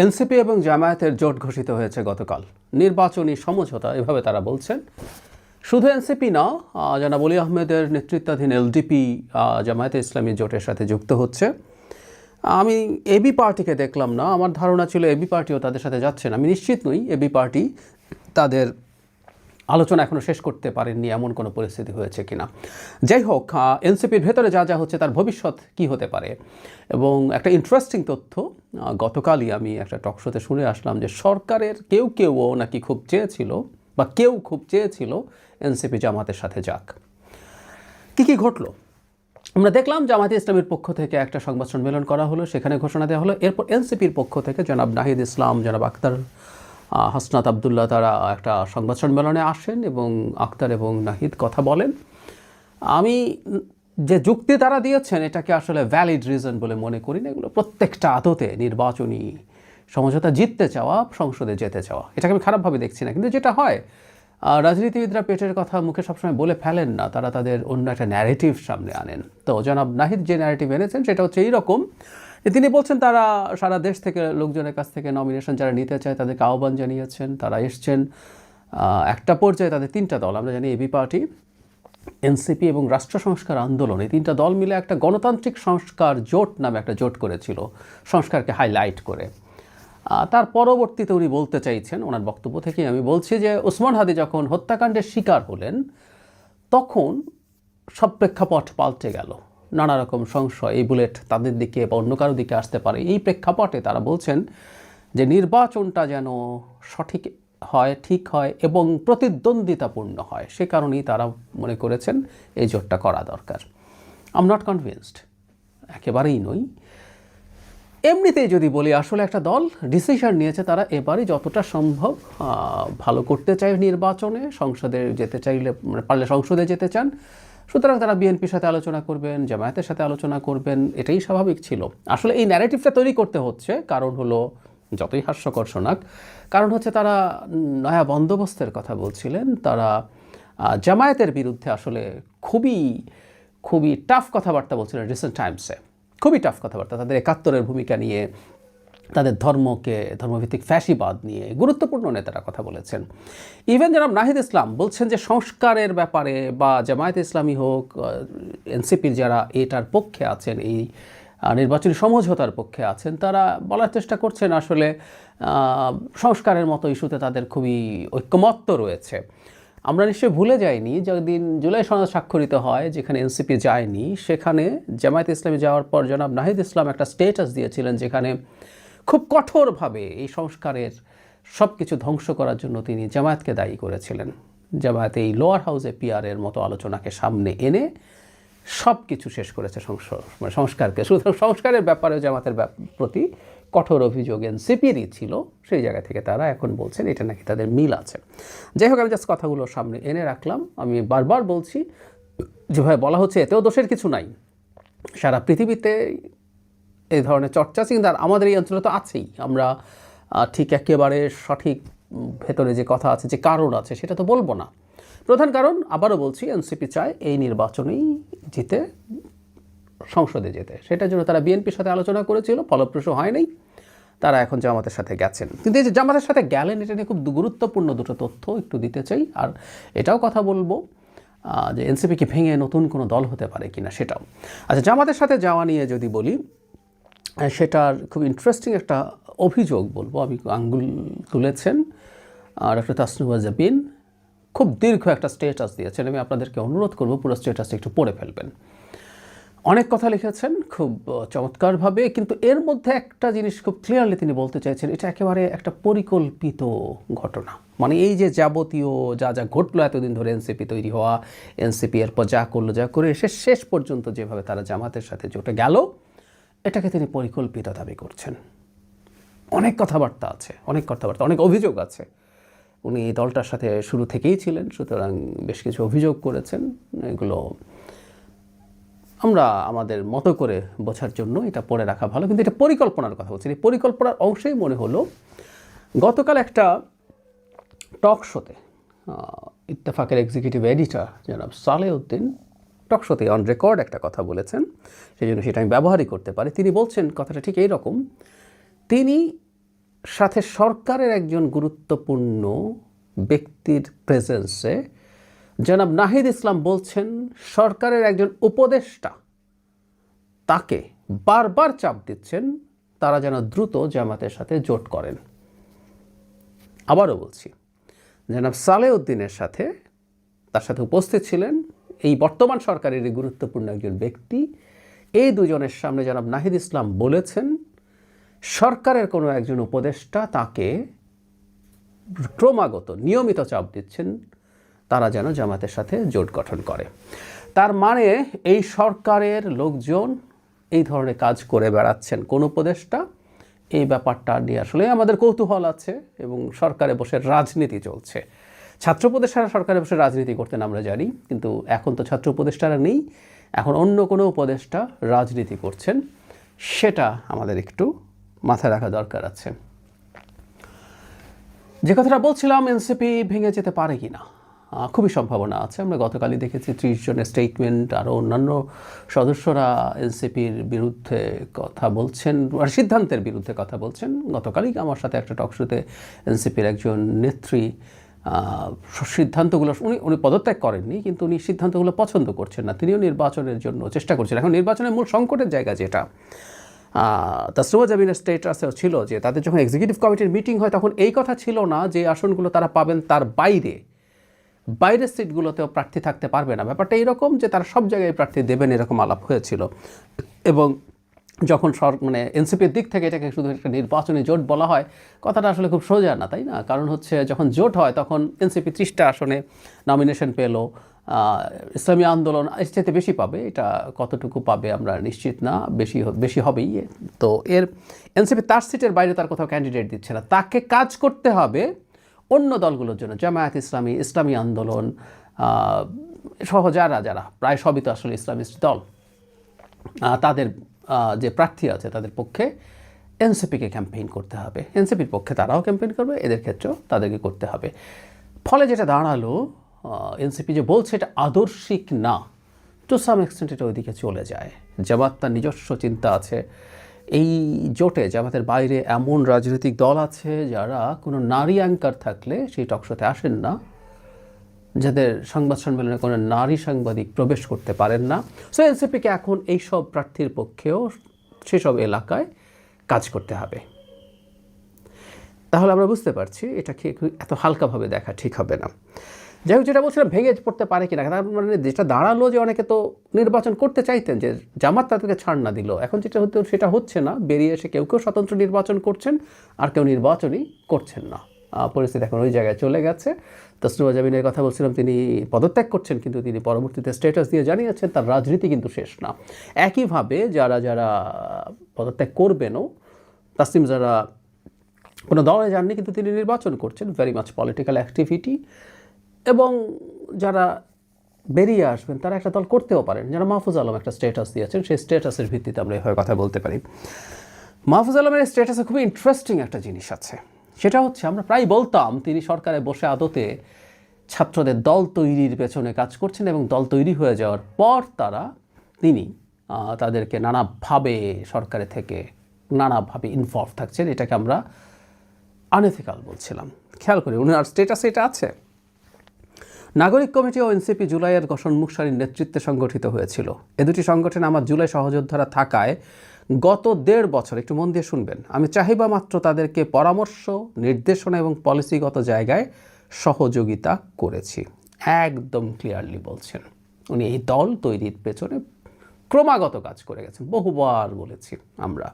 NCP এবং জামায়াতের জোট ঘোষিত হয়েছে গতকাল। নির্বাচনী সমঝোতা এভাবে তারা বলছেন। শুধু এনসিপি না, জনাব অলি আহমেদের নেতৃত্বাধীন এলডিপি জামায়াতে ইসলামী জোটের সাথে যুক্ত হচ্ছে। আমি এবি পার্টিকে দেখলাম না, আমার ধারণা ছিল এবি পার্টিও তাদের সাথে যাচ্ছে না। আমি নিশ্চিত নই এবি পার্টি তাদের আলোচনা এখনও শেষ করতে পারেননি, এমন কোনো পরিস্থিতি হয়েছে কিনা। যাই হোক, এনসিপির ভেতরে যা যা হচ্ছে তার ভবিষ্যৎ কি হতে পারে। এবং একটা ইন্টারেস্টিং তথ্য, গতকালই আমি একটা টকশোতে শুনে আসলাম যে সরকারের কেউও নাকি খুব চেয়েছিল বা কেউ খুব চেয়েছিল এনসিপি জামাতের সাথে যাক। কী ঘটলো আমরা দেখলাম। জামায়াতে ইসলামীর পক্ষ থেকে একটা সংবাদ সম্মেলন করা হলো, সেখানে ঘোষণা দেওয়া হলো। এরপর এনসিপির পক্ষ থেকে জনাব নাহিদ ইসলাম, জনাব আক্তার হাসনাত আবদুল্লাহ তারা একটা সংবাদ সম্মেলনে আসেন এবং আক্তার এবং নাহিদ কথা বলেন। আমি যে যুক্তি তারা দিয়েছেন এটাকে আসলে ভ্যালিড রিজন বলে মনে করি না। এগুলো প্রত্যেকটা আদতে নির্বাচনী সমঝোতা জিততে চাওয়া, সংসদে যেতে চাওয়া, এটাকে আমি খারাপভাবে দেখছি না। কিন্তু যেটা হয়, রাজনীতিবিদরা পেটের কথা মুখে সবসময় বলে ফেলেন না, তারা তাদের অন্য একটা ন্যারেটিভ সামনে আনেন। তো জনাব নাহিদ যে ন্যারেটিভ এনেছেন সেটা হচ্ছে এইরকম, তিনি বলছেন তারা সারা দেশ থেকে লোকজনের কাছ থেকে নমিনেশন যারা নিতে চায় তাদেরকে আহ্বান জানিয়েছেন, তারা এসছেন। একটা পর্যায়ে তাদের তিনটা দল, আমরা জানি এবি পার্টি, এনসিপি এবং রাষ্ট্র সংস্কার আন্দোলন, এই তিনটা দল মিলে একটা গণতান্ত্রিক সংস্কার জোট নামে একটা জোট করেছিল, সংস্কারকে হাইলাইট করে। তার পরবর্তীতে উনি বলতে চাইছেন, ওনার বক্তব্য থেকেই আমি বলছি যে ওসমান হাদি যখন হত্যাকাণ্ডের শিকার হলেন তখন সব প্রেক্ষাপট পাল্টে গেল। নানা রকম সংশয়, এই বুলেট তাদের দিকে বা অন্য কারো দিকে আসতে পারে। এই প্রেক্ষাপটে তারা বলছেন যে নির্বাচনটা যেন সঠিক হয়, ঠিক হয় এবং প্রতিদ্বন্দ্বিতাপূর্ণ হয়। সে কারণেই তারা মনে করেছেন এই জোটটা করা দরকার। আই এম নট কনভিন্সড, একেবারেই নই। এমনিতেই যদি বলি, আসলে একটা দল ডিসিশন নিয়েছে, তারা এবারই যতটা সম্ভব ভালো করতে চায় নির্বাচনে, সংসদে যেতে চাইলে মানে পারলে সংসদে যেতে চান। সুতরাং তারা বিএনপির সাথে আলোচনা করবেন, জামায়াতের সাথে আলোচনা করবেন, এটাই স্বাভাবিক ছিল। আসলে এই ন্যারেটিভটা তৈরি করতে হচ্ছে, কারণ হলো যতই হাস্যকর শোনাক, কারণ হচ্ছে তারা নয়া বন্দোবস্তের কথা বলছিলেন। তারা জামায়াতের বিরুদ্ধে আসলে খুবই টাফ কথাবার্তা বলছিলেন রিসেন্ট টাইমসে, খুবই টাফ কথাবার্তা। তাদের একাত্তরের ভূমিকা নিয়ে, তাদের ধর্মভিত্তিক ফ্যাসিবাদ নিয়ে গুরুত্বপূর্ণ নেতারা কথা বলেছেন। ইভেন জনাব নাহিদ ইসলাম বলছেন যে সংস্কারের ব্যাপারে বা জামায়াত ইসলামী হোক, এনসিপির যারা এটার পক্ষে আছেন, এই নির্বাচনী সমঝোতার পক্ষে আছেন, তারা বলার চেষ্টা করছেন আসলে সংস্কারের মতো ইস্যুতে তাদের খুবই ঐক্যমত্য রয়েছে। আমরা নিশ্চয়ই ভুলে যাইনি, যেদিন জুলাই সনদ স্বাক্ষরিত হয়, যেখানে এনসিপি যায়নি, সেখানে জামায়াত ইসলামী যাওয়ার পর জনাব নাহিদ ইসলাম একটা স্টেটাস দিয়েছিলেন যেখানে খুব কঠোরভাবে এই সংস্কারের সব কিছু ধ্বংস করার জন্য তিনি জামায়াতকে দায়ী করেছিলেন। জামায়াত এই লোয়ার হাউসে পিআরের মতো আলোচনাকে সামনে এনে সব কিছু শেষ করেছে সংস্কারকে। সুতরাং সংস্কারের ব্যাপারে জামায়াতের প্রতি কঠোর অভিযোগ এনসিপিরই ছিল। সেই জায়গা থেকে তারা এখন বলছেন এটা নাকি তাদের মিল আছে। যাই হোক, আমি জাস্ট কথাগুলো সামনে এনে রাখলাম। আমি বারবার বলছি, যেভাবে বলা হচ্ছে এতেও দোষের কিছু নাই। সারা পৃথিবীতে এই ধরনের চর্চা আছে, কিন্তু আমাদের এই অঞ্চলে তো আছেই। আমরা ঠিক একেবারে সঠিক ভেতরে যে কথা আছে, যে কারণ আছে, সেটা তো বলবো না। প্রধান কারণ, আবারও বলছি, এনসিপি চায় এই নির্বাচনেই জিতে সংসদে যেতে। সেটার জন্য তারা বিএনপির সাথে আলোচনা করেছিল, ফলপ্রসূ হয়নি। তারা এখন জামাতের সাথে গেছেন। কিন্তু এই যে জামাতের সাথে গেলেন, এটা নিয়ে খুব গুরুত্বপূর্ণ দুটো তথ্য একটু দিতে চাই। আর এটাও কথা বলবো যে এনসিপিকে ভেঙে নতুন কোনো দল হতে পারে কিনা সেটাও। আচ্ছা, জামাতের সাথে যাওয়া নিয়ে যদি বলি, সেটার খুব ইন্টারেস্টিং একটা অভিযোগ বলবো। আমি আঙ্গুল তুলেছেন ডক্টর তাসনুভা জাবিন, খুব দীর্ঘ একটা স্টেটাস দিয়েছেন। আমি আপনাদেরকে অনুরোধ করবো পুরো স্টেটাসটা একটু পড়ে ফেলবেন। অনেক কথা লিখেছেন খুব চমৎকারভাবে, কিন্তু এর মধ্যে একটা জিনিস খুব ক্লিয়ারলি তিনি বলতে চাইছেন, এটা একেবারে একটা পরিকল্পিত ঘটনা। মানে এই যে যাবতীয় যা ঘটলো এতদিন ধরে, এনসিপি তৈরি হওয়া, এনসিপি এরপর যা করলো, যা করে এসে শেষ পর্যন্ত যেভাবে তারা জামাতের সাথে জোটে গেল, এটাকে তিনি পরিকল্পিত দাবি করছেন। অনেক কথাবার্তা আছে, অনেক অভিযোগ আছে। উনি এই দলটার সাথে শুরু থেকেই ছিলেন, সুতরাং বেশ কিছু অভিযোগ করেছেন। এগুলো আমরা আমাদের মতো করে বোঝার জন্য এটা পড়ে রাখা ভালো। কিন্তু এটা পরিকল্পনার কথা বলছি। এই পরিকল্পনার অংশেই মনে হলো গতকাল একটা টক শোতে ইত্তেফাকের এক্সিকিউটিভ এডিটর জনাব সালেউদ্দিন টক শোতে অন রেকর্ড একটা কথা বলেছেন, সেই জন্য সেটা আমি ব্যবহারই করতে পারি। তিনি বলছেন কথাটা ঠিক এইরকম। তিনি সাথে সরকারের একজন গুরুত্বপূর্ণ ব্যক্তির প্রেজেন্সে জনাব নাহিদ ইসলাম বলছেন সরকারের একজন উপদেষ্টা তাকে বারবার চাপ দিচ্ছেন তারা যেন দ্রুত জামাতের সাথে জোট করেন। আবারও বলছি, জনাব সালেউদ্দিনের সাথে তার সাথে উপস্থিত ছিলেন এই বর্তমান সরকারের গুরুত্বপূর্ণ একজন ব্যক্তি। এই দুজনের সামনে জনাব নাহিদ ইসলাম বলেছেন সরকারের কোনো একজন উপদেষ্টা তাকে ক্রমাগত নিয়মিত চাপ দিচ্ছেন তারা যেন জামাতের সাথে জোট গঠন করে। তার মানে এই সরকারের লোকজন এই ধরনের কাজ করে বেড়াচ্ছেন কোন উপদেষ্টা, এই ব্যাপারটা নিয়ে আসলে আমাদের কৌতূহল আছে এবং সরকারে বসে রাজনীতি চলছে। ছাত্র উপদেষ্টারা সরকারে বসে রাজনীতি করতেন আমরা জানি, কিন্তু এখন তো ছাত্র উপদেষ্টারা নেই, এখন অন্য কোনো উপদেষ্টা রাজনীতি করছেন, সেটা আমাদের একটু মাথায় রাখা দরকার আছে। যে কথাটা বলছিলাম, এনসিপি ভেঙে যেতে পারে কি না, খুবই সম্ভাবনা আছে। আমরা গতকালই দেখেছি 30 জনের স্টেটমেন্ট, আরও অন্যান্য সদস্যরা এনসিপির বিরুদ্ধে কথা বলছেন, সিদ্ধান্তের বিরুদ্ধে কথা বলছেন। গতকালই আমার সাথে একটা টকশোতে এনসিপির একজন নেত্রী সিদ্ধান্তগুলো উনি পদত্যাগ করেননি, কিন্তু উনি সিদ্ধান্তগুলো পছন্দ করছেন না, তিনিও নির্বাচনের জন্য চেষ্টা করছেন। এখন নির্বাচনের মূল সংকটের জায়গা যেটা তাসরিমা জাবিনের স্টেটাসেও ছিল যে তাদের যখন এক্সিকিউটিভ কমিটির মিটিং হয় তখন এই কথা ছিল না যে আসনগুলো তারা পাবেন তার বাইরের সিটগুলোতেও প্রার্থী থাকতে পারবে না। ব্যাপারটা এরকম যে তারা সব জায়গায় প্রার্থী দেবেন, এরকম আলাপ হয়েছিল। এবং যখন মানে এনসিপির দিক থেকে এটাকে শুধু একটা নির্বাচনী জোট বলা হয়, কথাটা আসলে খুব সোজা না, তাই না? কারণ হচ্ছে যখন জোট হয় তখন এনসিপি 30টা আসনে নমিনেশন পেল, ইসলামী আন্দোলন এর চাইতে বেশি পাবে, এটা কতটুকু পাবে আমরা নিশ্চিত না, বেশি হবেই। তো এর এনসিপি তার সিটের বাইরে তার কোথাও ক্যান্ডিডেট দিচ্ছে না, তাকে কাজ করতে হবে অন্য দলগুলোর জন্য, জামায়াত ইসলামী, ইসলামী আন্দোলন সহ যারা প্রায় সবই তো আসলে ইসলামিস্ট দল, তাদের যে প্রার্থী আছে তাদের পক্ষে এনসিপিকে ক্যাম্পেইন করতে হবে। এনসিপির পক্ষে তারাও ক্যাম্পেইন করবে, এদের ক্ষেত্রেও তাদেরকে করতে হবে। ফলে যেটা দাঁড়ালো, এনসিপি যে বলছে এটা আদর্শিক না, টু সাম এক্সটেন্ট এটা ওইদিকে চলে যায়। জামাত তার নিজস্ব চিন্তা আছে, এই জোটে জামাতের বাইরে এমন রাজনৈতিক দল আছে যারা কোনো নারী অ্যাঙ্কার থাকলে সেই টকশোতে আসেন না, যাদের সংবাদ সম্মেলনে কোনো নারী সাংবাদিক প্রবেশ করতে পারেন না। সো এনসিপিকে এখন এইসব প্রার্থীর পক্ষেও সেসব এলাকায় কাজ করতে হবে। তাহলে আমরা বুঝতে পারছি এটাকে এত হালকাভাবে দেখা ঠিক হবে না। যাই হোক, যেটা বলছিলাম ভেঙে পড়তে পারে কিনা, তার মানে যেটা দাঁড়ালো যে অনেকে তো নির্বাচন করতে চাইতেন, যে জামাত তাদেরকে ছাড় না দিল, এখন যেটা হতো সেটা হচ্ছে না, বেরিয়ে এসে কেউ স্বতন্ত্র নির্বাচন করছেন আর কেউ নির্বাচনই করছেন না। পরিস্থিতি এখন ওই জায়গায় চলে গেছে। তাসরিমা জাবিনের কথা বলছিলাম, তিনি পদত্যাগ করছেন, কিন্তু তিনি পরবর্তীতে স্ট্যাটাস দিয়ে জানিয়েছেন তার রাজনীতি কিন্তু শেষ না। একইভাবে যারা পদত্যাগ করবেনও, তাসলিম যারা কোনো দলে যাননি কিন্তু তিনি নির্বাচন করছেন, ভেরি মাচ পলিটিক্যাল অ্যাক্টিভিটি, এবং যারা বেরিয়ে আসবেন তারা একটা দল করতেও পারেন। যারা মাহফুজ আলম একটা স্ট্যাটাস দিয়েছেন, সেই স্ট্যাটাসের ভিত্তিতে আমরা এভাবে কথা বলতে পারি। মাহফুজ আলমের স্ট্যাটাসে খুবই ইন্টারেস্টিং একটা জিনিস আছে, সেটা হচ্ছে আমরা প্রায় বলতাম তিনি সরকারে বসে আদতে ছাত্রদের দল তৈরির পেছনে কাজ করছেন, এবং দল তৈরি হয়ে যাওয়ার পর তিনি তাদেরকে নানাভাবে সরকারে থেকে নানাভাবে ইনভলভ থাকছেন। এটাকে আমরা আনএথিক্যাল বলছিলাম। খেয়াল করি উনার স্ট্যাটাসে এটা আছে, নাগরিক কমিটি ও এনসিপি জুলাইয়ের গঠনমুখ সারির নেতৃত্বে সংগঠিত হয়েছিল। এ দুটি সংগঠনে আমার জুলাই সহযোদ্ধারা থাকায় গত 1.5 বছর, একটু মন দিয়ে শুনবেন, আমি চাহিবা মাত্র তাদেরকে পরামর্শ, নির্দেশনা এবং পলিসিগত জায়গায় সহযোগিতা করেছি। একদম ক্লিয়ারলি বলছেন উনি এই দল তৈরির পেছনে ক্রমাগত কাজ করে গেছেন, বহুবার বলেছি আমরা।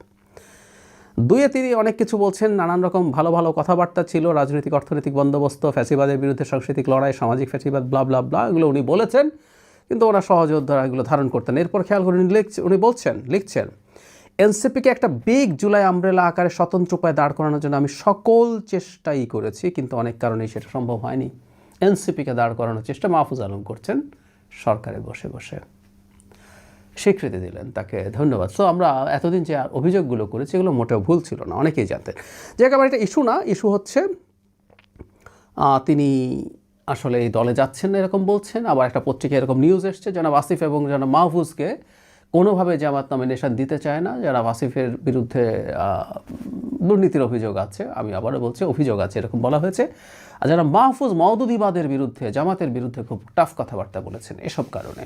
দুইয়ে তিনি অনেক কিছু বলছেন, নানান রকম ভালো ভালো কথাবার্তা ছিল, রাজনৈতিক অর্থনৈতিক বন্দোবস্ত, ফ্যাসিবাদের বিরুদ্ধে সাংস্কৃতিক লড়াই, সামাজিক ফ্যাসিবাদ, ব্লা ব্লা ব্লা, এগুলো উনি বলেছেন, কিন্তু ওরা সহযোদ্ধারা এগুলো ধারণ করতেন। এরপর খেয়াল করে উনি লিখছেন এনসিপিকে একটা বিগ জুলাই আমব্রেলা আকারে স্বতন্ত্র উপায়ে দাঁড় করানোর জন্য আমি সকল চেষ্টাই করেছি, কিন্তু অনেক কারণেই সেটা সম্ভব হয়নি। এনসিপিকে দাঁড় করানোর চেষ্টা মাহফুজ আলম করছেন সরকারে বসে বসে। স্বীকৃতি দিলেন, তাকে ধন্যবাদ। সো আমরা এতদিন যে অভিযোগগুলো করেছি এগুলো মোটেও ভুল ছিল না, অনেকেই জানতেন। যে একেবারে এটা ইস্যু না, ইস্যু হচ্ছে তিনি আসলে এই দলে যাচ্ছেন না এরকম বলছেন। আবার একটা পত্রিকায় এরকম নিউজ এসছে জনাব আসিফ এবং জনাব মাহফুজকে কোনোভাবে জামাত নমিনেশন দিতে চায় না। যারা ওয়াসিফের বিরুদ্ধে দুর্নীতির অভিযোগ আছে, আমি আবারও বলছি অভিযোগ আছে, এরকম বলা হয়েছে। আর যারা মাহফুজ মওদুদিবাদের বিরুদ্ধে, জামাতের বিরুদ্ধে খুব টাফ কথাবার্তা বলেছেন এসব কারণে।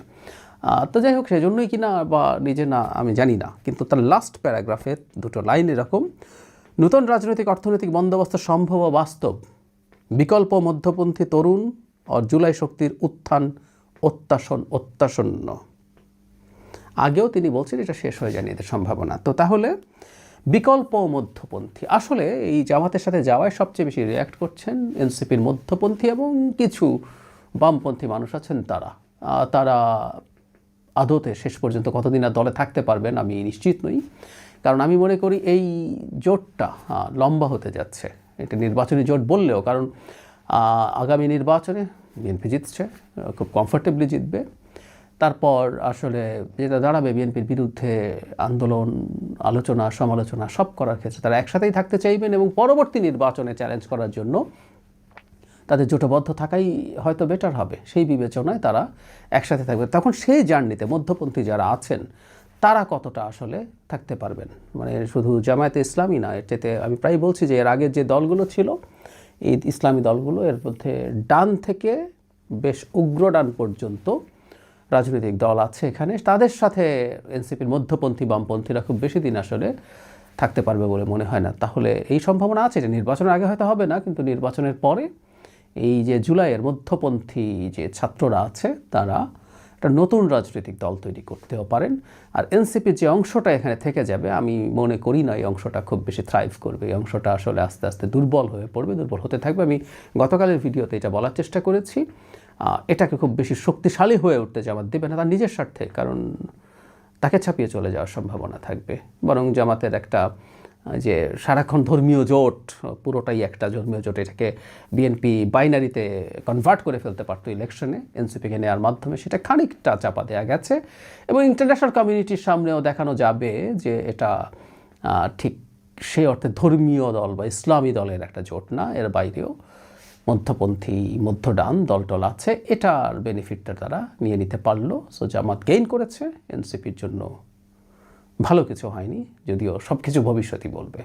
তো যাই হোক, সেজন্যই কিনা বা নিজে না আমি জানি না, কিন্তু তার লাস্ট প্যারাগ্রাফের দুটো লাইন এরকম: নূতন রাজনৈতিক অর্থনৈতিক বন্দোবস্ত সম্ভব ও বাস্তব, বিকল্প মধ্যপন্থী তরুণ ও জুলাই শক্তির উত্থান অত্যাসন্ন। আগেও তিনি বলছেন এটা শেষ হয়ে যায়নি এদের সম্ভাবনা। তো তাহলে বিকল্প মধ্যপন্থী, আসলে এই জামাতের সাথে যাওয়ায় সবচেয়ে বেশি রিয়্যাক্ট করছেন এনসিপির মধ্যপন্থী এবং কিছু বামপন্থী মানুষ আছেন। তারা আদতে শেষ পর্যন্ত কতদিন আর দলে থাকতে পারবেন আমি নিশ্চিত নই, কারণ আমি মনে করি এই জোটটা লম্বা হতে যাচ্ছে। এটা নির্বাচনী জোট বললেও, কারণ আগামী নির্বাচনে বিএনপি জিতছে, খুব কমফোর্টেবলি জিতবে। তারপর আসলে যেটা দাঁড়াবে, বিএনপির বিরুদ্ধে আন্দোলন, আলোচনা, সমালোচনা সব করার ক্ষেত্রে তারা একসাথেই থাকতে চাইবেন এবং পরবর্তী নির্বাচনে চ্যালেঞ্জ করার জন্য তাদের জোটবদ্ধ থাকাই হয়তো বেটার হবে। সেই বিবেচনায় তারা একসাথে থাকবে। তখন সেই জার্নিতে মধ্যপন্থী যারা আছেন তারা কতটা আসলে থাকতে পারবেন, মানে শুধু জামায়াতে ইসলামী না, এটাতে আমি প্রায় বলছি যে এর আগের যে দলগুলো ছিল, এই ইসলামী দলগুলো, এর মধ্যে ডান থেকে বেশ উগ্র ডান পর্যন্ত রাজনৈতিক দল আছে এখানে, তাদের সাথে এনসিপির মধ্যপন্থী বামপন্থীরা খুব বেশি দিন আসলে থাকতে পারবে বলে মনে হয় না। তাহলে এই সম্ভাবনা আছে যে নির্বাচনের আগে হয়তো হবে না, কিন্তু নির্বাচনের পরে এই যে জুলাইয়ের মধ্যপন্থী যে ছাত্ররা আছে তারা একটা নতুন রাজনৈতিক দল তৈরি করতেও পারেন। আর এনসিপির যে অংশটা এখানে থেকে যাবে, আমি মনে করি না এই অংশটা খুব বেশি থ্রাইভ করবে। এই অংশটা আসলে আস্তে আস্তে দুর্বল হয়ে পড়বে, দুর্বল হতে থাকবে। আমি গতকালের ভিডিওতে এটা বলার চেষ্টা করেছি। এটাকে খুব বেশি শক্তিশালী হয়ে উঠতে জামাত দেবে না তার নিজের স্বার্থে, কারণ তাকে ছাপিয়ে চলে যাওয়ার সম্ভাবনা থাকবে। বরং জামাতের একটা যে সারাক্ষণ ধর্মীয় জোট, পুরোটাই একটা ধর্মীয় জোট, এটাকে বিএনপি বাইনারিতে কনভার্ট করে ফেলতে পারতো ইলেকশনে এনসিপিকে নেওয়ার মাধ্যমে, সেটা খানিকটা চাপা দেওয়া গেছে। এবং ইন্টারন্যাশনাল কমিউনিটির সামনেও দেখানো যাবে যে এটা ঠিক সেই অর্থে ধর্মীয় দল বা ইসলামী দলের একটা জোট না, এর বাইরেও মধ্যপন্থী মধ্যডান দলটল আছে। এটার বেনিফিটটা তারা নিয়ে নিতে পারলো। সো জামাত গেইন করেছে, এনসিপির জন্য ভালো কিছু হয়নি, যদিও সব কিছু ভবিষ্যতই বলবে।